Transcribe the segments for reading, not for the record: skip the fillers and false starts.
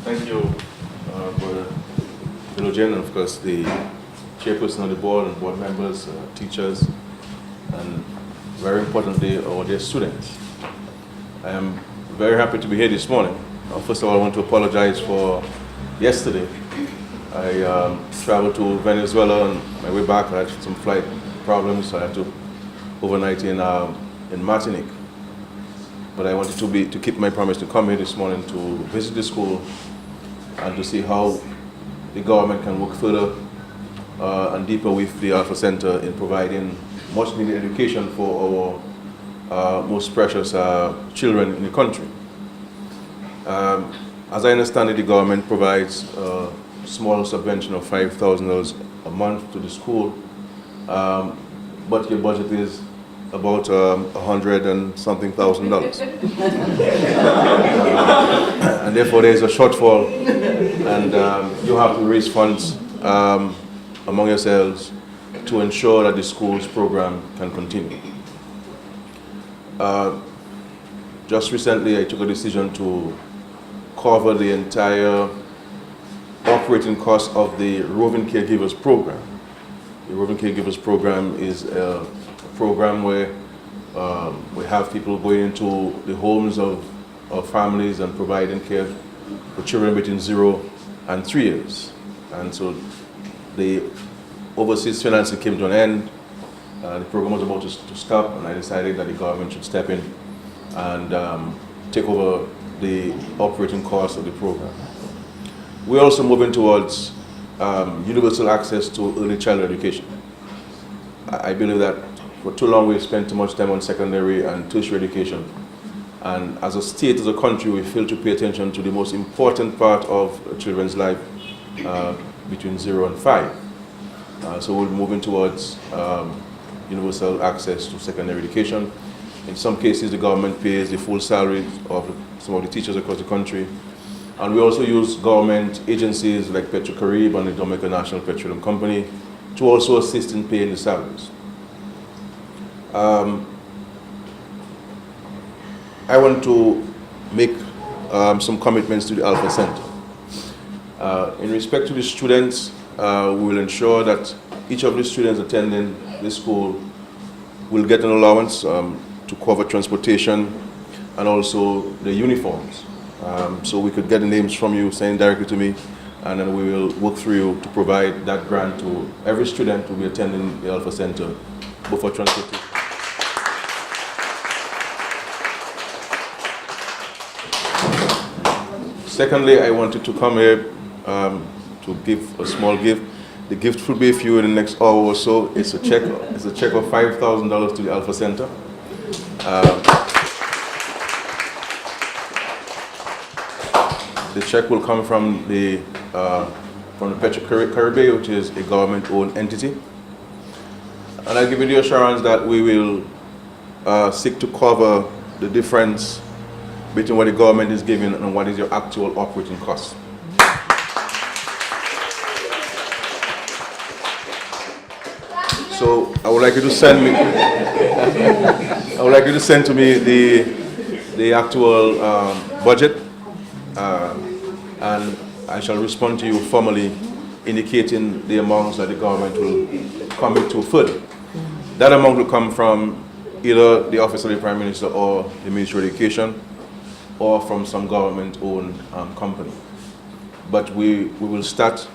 Thank you, Brother Philogen, and of course the chairperson of the board and board members, teachers, and very importantly, our dear students. I am very happy to be here this morning. First of all, I want to apologize for yesterday. I traveled to Venezuela on my way back. I had some flight problems, so I had to overnight in Martinique. But I wanted to keep my promise to come here this morning to visit the school and to see how the government can work further and deeper with the Alpha Center in providing much needed education for our most precious children in the country. As I understand it, the government provides a small subvention of $5,000 a month to the school, but your budget is about $100 and something thousand. And therefore there is a shortfall, and you have to raise funds among yourselves to ensure that the school's program can continue. Just recently I took a decision to cover the entire operating cost of the Roving Caregivers program. The Roving Caregivers program is a program where we have people going into the homes of families and providing care for children between 0 and 3 years. And so the overseas financing came to an end. The program was about to stop, and I decided that the government should step in and take over the operating costs of the program. We're also moving towards universal access to early childhood education. I believe that for too long we've spent too much time on secondary and tertiary education. And as a state, as a country, we fail to pay attention to the most important part of a children's life between 0 and 5. So we're moving towards universal access to secondary education. In some cases, the government pays the full salaries of some of the teachers across the country. And we also use government agencies like Petrocarib and the Dominica National Petroleum Company to also assist in paying the salaries. I want to make some commitments to the Alpha Center. In respect to the students, we will ensure that each of the students attending this school will get an allowance to cover transportation and also the uniforms. So we could get the names from you, send directly to me, and then we will work through you to provide that grant to every student who will be attending the Alpha Center, both for transportation. Secondly, I wanted to come here to give a small gift. The gift will be with you in the next hour or so. It's a check. It's a check of $5,000 to the Alpha Center. The check will come from the Petrocarib, which is a government-owned entity. And I give you the assurance that we will seek to cover the difference between what the government is giving and what is your actual operating cost. So I would like you to send me. I would like you to send to me the actual budget, and I shall respond to you formally, indicating the amounts that the government will commit to further. That amount will come from either the Office of the Prime Minister or the Ministry of Education, or from some government-owned company. But we will start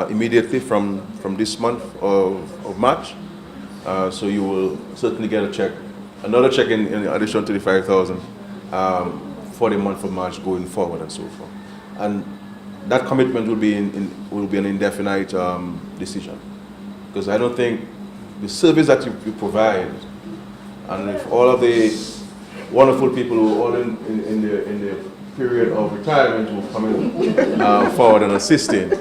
immediately from this month of March. So you will certainly get a check, another check in addition to the $5,000 for the month of March going forward and so forth. And that commitment will be an indefinite decision, because I don't think the service that you provide, and if all of the wonderful people who are all in the period of retirement who are coming forward and assisting,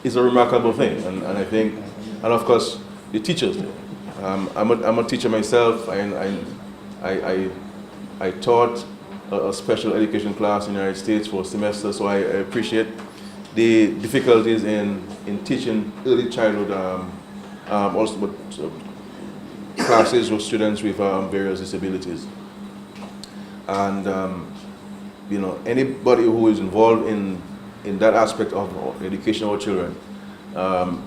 is a remarkable thing. And I think, and of course, the teachers there. I'm a teacher myself. I taught a special education class in the United States for a semester, so I appreciate the difficulties in teaching early childhood, also classes with students with various disabilities. And anybody who is involved in that aspect of education of our children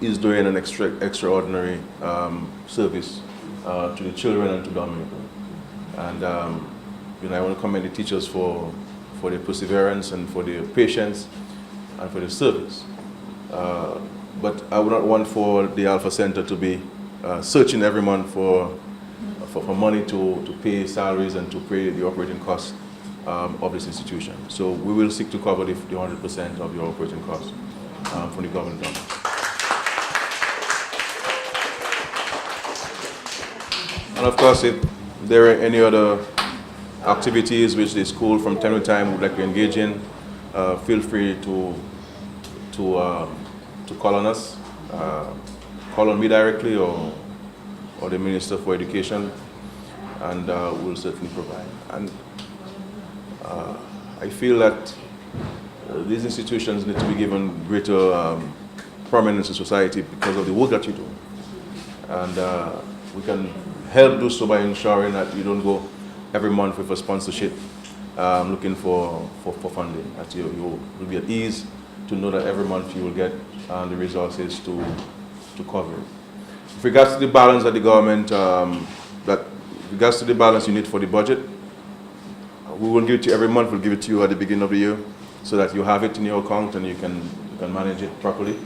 is doing an extraordinary service to the children and to Dominica. And I want to commend the teachers for their perseverance and for their patience and for their service. But I would not want for the Alpha Center to be searching every month for money to pay salaries and to pay the operating costs of this institution. So we will seek to cover the 100% of the operating costs from the government. And of course, if there are any other activities which the school from time to time would like to engage in, feel free to call on us, call on me directly or the Minister for Education, and we'll certainly provide. And I feel that these institutions need to be given greater prominence in society because of the work that you do. And we can help do so by ensuring that you don't go every month with a sponsorship looking for funding. That you will be at ease to know that every month you will get the resources to cover it. With regards to the balance that the government, regards to the balance you need for the budget, we will give it to you every month. We'll give it to you at the beginning of the year so that you have it in your account and you can manage it properly.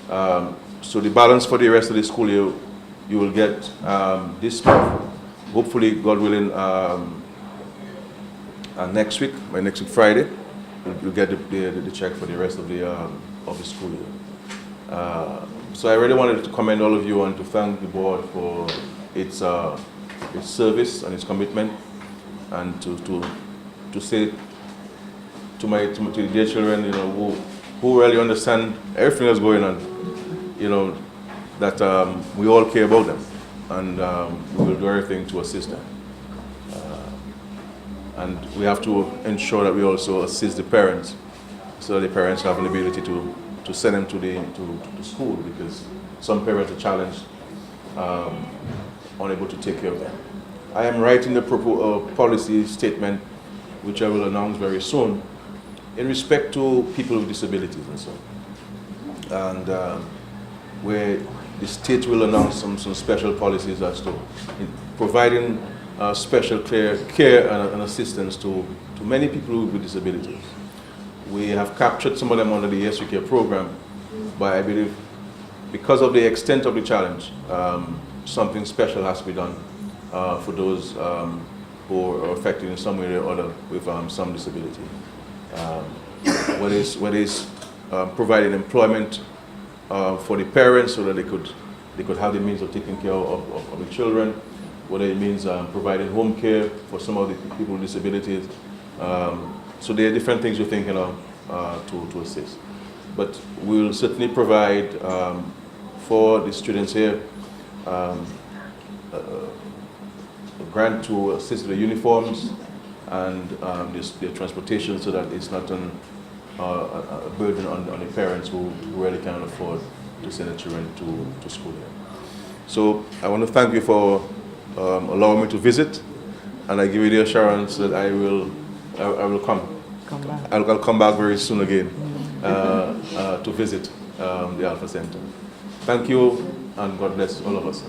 So the balance for the rest of the school year, you will get this month. Hopefully, God willing, next week, by next week Friday, you'll get the check for the rest of the school year. So I really wanted to commend all of you and to thank the board for its service and its commitment, and to say to the dear children, who really understand everything that's going on, that we all care about them, and we will do everything to assist them. And we have to ensure that we also assist the parents, so that the parents have an ability to send them to school, because some parents are challenged, unable to take care of them. I am writing the policy statement, which I will announce very soon, in respect to people with disabilities and so on. And where the state will announce some special policies as to providing special care and assistance to many people with disabilities. We have captured some of them under the Yes We Care program, but I believe because of the extent of the challenge, something special has to be done for those who are affected in some way or other with some disability. Whether it's providing employment for the parents so that they could have the means of taking care of the children, whether it means providing home care for some of the people with disabilities. So there are different things we're thinking of to assist. But we'll certainly provide for the students here a grant to assist with the uniforms and their transportation, so that it's not a burden on the parents who really can't afford to send their children to school here. So I want to thank you for allowing me to visit, and I give you the assurance that I will come. I'll come back very soon again to visit the Alpha Center. Thank you, and God bless all of us.